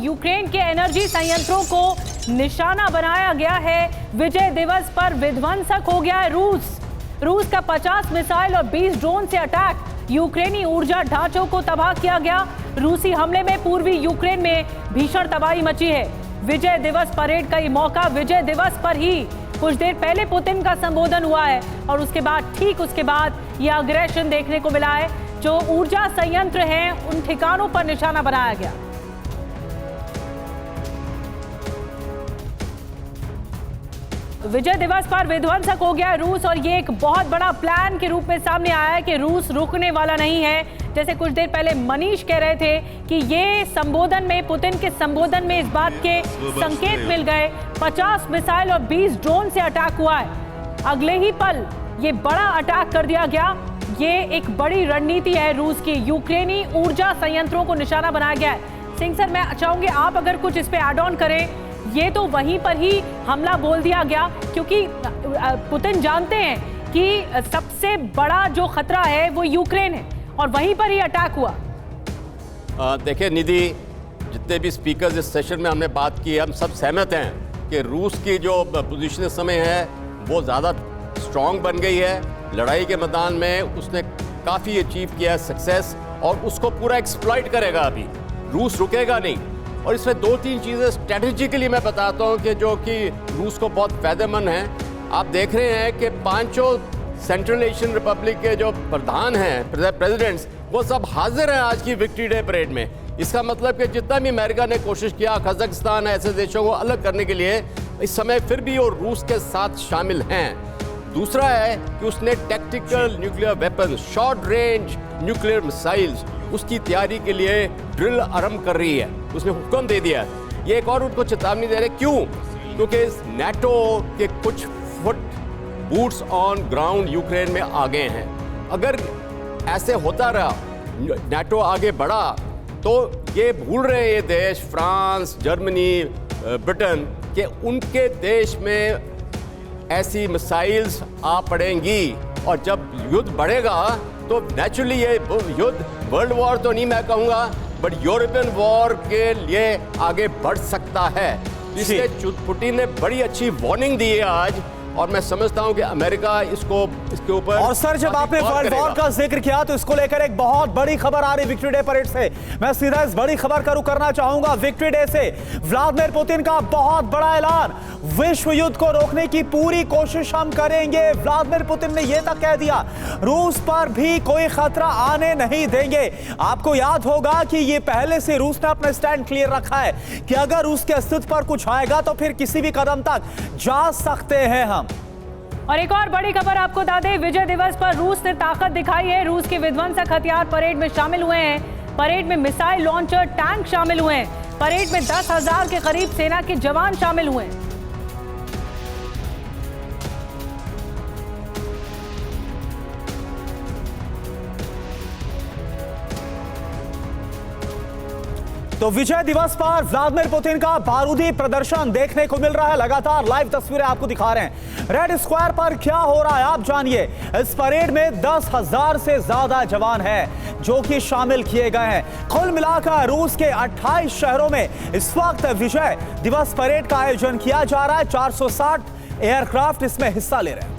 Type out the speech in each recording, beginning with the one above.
Ukraine के energy संयंत्रों को निशाना बनाया गया है। विजय दिवस पर विध्वंसक हो गया है रूस का 50 मिसाइल और 20 ड्रोन से अटैक। यूक्रेनी ऊर्जा ढांचों को तबाह किया गया। रूसी हमले में पूर्वी यूक्रेन में भीषण तबाही मची है। विजय दिवस परेड का ये मौका, विजय दिवस पर ही कुछ देर पहले पुतिन का संबोधन हुआ है और ठीक उसके बाद ये अग्रेशन देखने को मिला है। जो ऊर्जा संयंत्र हैं उन ठिकानों पर निशाना बनाया गया। विजय दिवस पर विध्वंसक हो गया रूस और ये एक बहुत बड़ा प्लान के रूप में सामने आया है कि रूस रुकने वाला नहीं है। जैसे कुछ देर पहले मनीष कह रहे थे कि ये संबोधन में, पुतिन के संबोधन में इस बात के संकेत मिल गए। 50 मिसाइल और 20 ड्रोन से अटैक हुआ है। अगले ही पल ये बड़ा अटैक कर दिया गया। ये एक बड़ी रणनीति है रूस की। यूक्रेनी ऊर्जा संयंत्रों को निशाना बनाया गया है। सिंह सर, मैं चाहूंगी आप अगर कुछ इस पे ऐड ऑन करें। ये तो वहीं पर ही हमला बोल दिया गया क्योंकि पुतिन जानते हैं कि सबसे बड़ा जो खतरा है वो यूक्रेन है और वहीं पर ही अटैक हुआ। देखिए निधि, जितने भी स्पीकर्स इस सेशन में हमने बात की, हम सब सहमत हैं कि रूस की जो पोजीशन इस समय है वो ज़्यादा स्ट्रांग बन गई है। लड़ाई के मैदान में उसने काफ़ी अचीव किया है सक्सेस और उसको पूरा एक्सप्लॉइट करेगा। अभी रूस रुकेगा नहीं। और इसमें 2-3 चीज़ें स्ट्रेटेजिकली मैं बताता हूँ कि जो कि रूस को बहुत फ़ायदेमंद हैं। आप देख रहे हैं कि 5 सेंट्रल एशियन रिपब्लिक के जो प्रधान हैं, प्रेसिडेंट्स, वो सब हाजिर हैं आज की विक्ट्री डे परेड में। इसका मतलब कि जितना भी अमेरिका ने कोशिश किया कजाकिस्तान ऐसे देशों को अलग करने के लिए, इस समय फिर भी वो रूस के साथ शामिल हैं। दूसरा है कि उसने tactical nuclear weapon, short range nuclear missiles, उसकी तैयारी के लिए ड्रिल आरंभ कर रही है। उसने हुक्म दे दिया। ये एक और उनको चेतावनी दे रहे। क्यों? क्योंकि नाटो के कुछ foot boots on ground Ukraine में आ गए हैं। अगर ऐसे होता रहा, नाटो आगे बढ़ा, तो ये भूल रहे ये देश, फ्रांस, जर्मनी, ब्रिटेन, कि उनके देश में ऐसी मिसाइल्स आ पड़ेंगी और जब युद्ध बढ़ेगा तो नेचुरली ये युद्ध वर्ल्ड वॉर तो नहीं मैं कहूँगा, बट यूरोपियन वॉर के लिए आगे बढ़ सकता है। इसलिए पुतिन ने बड़ी अच्छी वार्निंग दी है आज और मैं समझता हूं कि अमेरिका इसके ऊपर। और सर, जब आपने वर्ल्ड वॉर का जिक्र किया तो इसको लेकर एक बहुत बड़ी खबर आ रही विक्ट्री डे परेड से। मैं सीधा इस बड़ी खबर का रुख करना चाहूंगा। विक्ट्री डे से व्लादिमीर पुतिन का बहुत बड़ा ऐलान, विश्व युद्ध को रोकने की पूरी कोशिश हम करेंगे। व्लादिमीर पुतिन ने यह तक कह दिया, रूस पर भी कोई खतरा आने नहीं देंगे। आपको याद होगा कि ये पहले से रूस ने अपना स्टैंड क्लियर रखा है कि अगर रूस के अस्तित्व पर कुछ आएगा तो फिर किसी भी कदम तक जा सकते हैं हम। और एक और बड़ी खबर आपको बता दें, विजय दिवस पर रूस ने ताकत दिखाई है। रूस के विध्वंसक हथियार परेड में शामिल हुए हैं। परेड में मिसाइल लॉन्चर, टैंक शामिल हुए हैं। परेड में 10,000 के करीब सेना के जवान शामिल हुए हैं। तो विजय दिवस पर व्लादिमीर पुतिन का बारूदी प्रदर्शन देखने को मिल रहा है। लगातार लाइव तस्वीरें आपको दिखा रहे हैं। रेड स्क्वायर पर क्या हो रहा है आप जानिए। इस परेड में 10,000 से ज्यादा जवान हैं जो कि शामिल किए गए हैं। कुल मिलाकर रूस के 28 शहरों में इस वक्त विजय दिवस परेड का आयोजन किया जा रहा है। 460 एयरक्राफ्ट इसमें हिस्सा ले रहे हैं।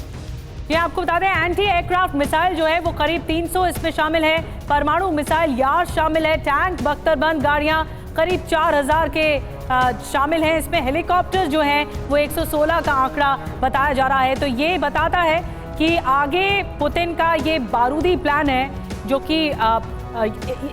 ये आपको बता दें, एंटी एयरक्राफ्ट मिसाइल जो है वो करीब 300 इसमें शामिल है। परमाणु मिसाइल यार्ड शामिल है। टैंक, बख्तरबंद गाड़ियां करीब 4,000 के शामिल हैं। इसमें हेलीकॉप्टर जो हैं वो 116 का आंकड़ा बताया जा रहा है। तो ये बताता है कि आगे पुतिन का ये बारूदी प्लान है, जो कि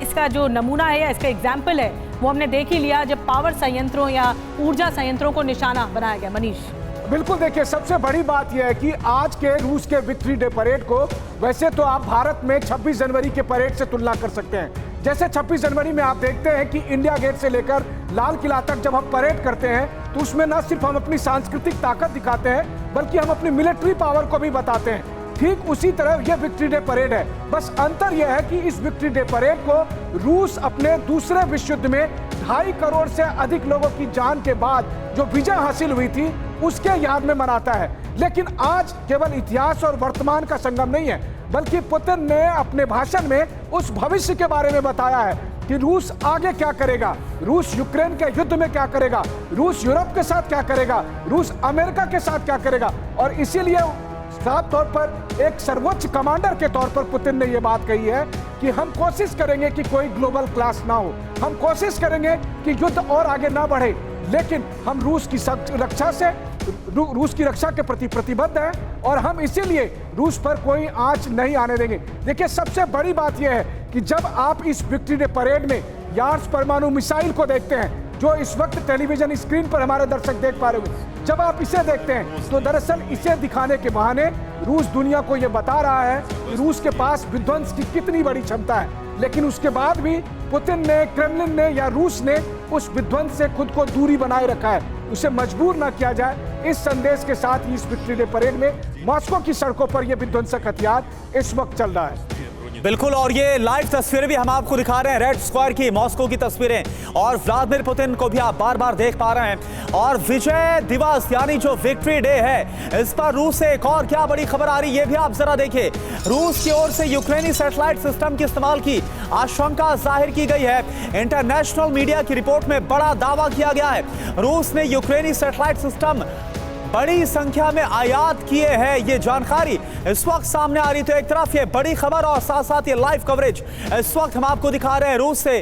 इसका जो नमूना है या इसका एग्जाम्पल है वो हमने देख ही लिया जब पावर संयंत्रों या ऊर्जा संयंत्रों को निशाना बनाया गया। मनीष, बिल्कुल, देखिए सबसे बड़ी बात यह है कि आज के रूस के विक्ट्री डे परेड को वैसे तो आप भारत में 26 जनवरी के परेड से तुलना कर सकते हैं। जैसे 26 जनवरी में आप देखते हैं कि इंडिया गेट से लेकर लाल किला तक जब हम परेड करते हैं तो उसमें न सिर्फ हम अपनी सांस्कृतिक ताकत दिखाते हैं बल्कि हम अपनी मिलिट्री पावर को भी बताते हैं। ठीक उसी तरह यह विक्ट्री डे परेड है। बस अंतर यह है कि इस विक्ट्री डे परेड को रूस अपने दूसरे विश्व युद्ध में 2.5 करोड़ से अधिक लोगों की जान के बाद जो विजय हासिल हुई थी उसके याद में मनाता है। लेकिन आज केवल इतिहास और वर्तमान का संगम नहीं है, बल्कि पुतिन ने अपने भाषण में उस भविष्य के बारे में बताया है कि रूस आगे क्या करेगा, रूस यूक्रेन के युद्ध में क्या करेगा, रूस यूरोप के साथ क्या करेगा, रूस अमेरिका के साथ क्या करेगा। और इसीलिए साफ तौर पर एक सर्वोच्च कमांडर के तौर पर पुतिन ने यह बात कही है कि हम कोशिश करेंगे कि कोई ग्लोबल क्लास ना हो, हम कोशिश करेंगे कि युद्ध और आगे ना बढ़े, लेकिन हम रूस की रक्षा से रूस की रक्षा के प्रति प्रतिबद्ध हैं और हम इसीलिए रूस पर कोई आंच नहीं आने देंगे। देखिए, सबसे बड़ी बात यह है कि जब आप इस विक्ट्री डे परेड में यार्ड्स परमाणु मिसाइल को देखते हैं, जो इस वक्त टेलीविजन स्क्रीन पर हमारे दर्शक देख पा रहे होंगे, जब आप इसे देखते हैं तो दरअसल इसे दिखाने के बहाने रूस दुनिया को यह बता रहा है कि रूस के पास विध्वंस की कितनी बड़ी क्षमता है। लेकिन उसके बाद भी पुतिन ने, क्रेमलिन ने या रूस ने उस विध्वंस से खुद को दूरी बनाए रखा है, उसे मजबूर ना किया जाए। इस संदेश के साथ ही इस विक्ट्री डे परेड में मॉस्को की सड़कों पर यह विध्वंसक हथियार इस वक्त चल रहा है। बिल्कुल, और ये लाइव तस्वीरें भी हम आपको दिखा रहे हैं, रेड स्क्वायर की मॉस्को की तस्वीरें, और व्लादिमीर पुतिन को भी आप बार बार देख पा रहे हैं। और विजय दिवस यानी जो विक्ट्री डे है, इस पर रूस से एक और क्या बड़ी खबर आ रही है, ये भी आप जरा देखिए। रूस की ओर से यूक्रेनी सैटेलाइट सिस्टम के इस्तेमाल की आशंका जाहिर की गई है। इंटरनेशनल मीडिया की रिपोर्ट में बड़ा दावा किया गया है, रूस ने यूक्रेनी सैटेलाइट सिस्टम बड़ी संख्या में आयात किए हैं। ये जानकारी इस वक्त सामने आ रही, तो एक तरफ ये बड़ी खबर और साथ साथ ये लाइव कवरेज इस वक्त हम आपको दिखा रहे हैं रूस से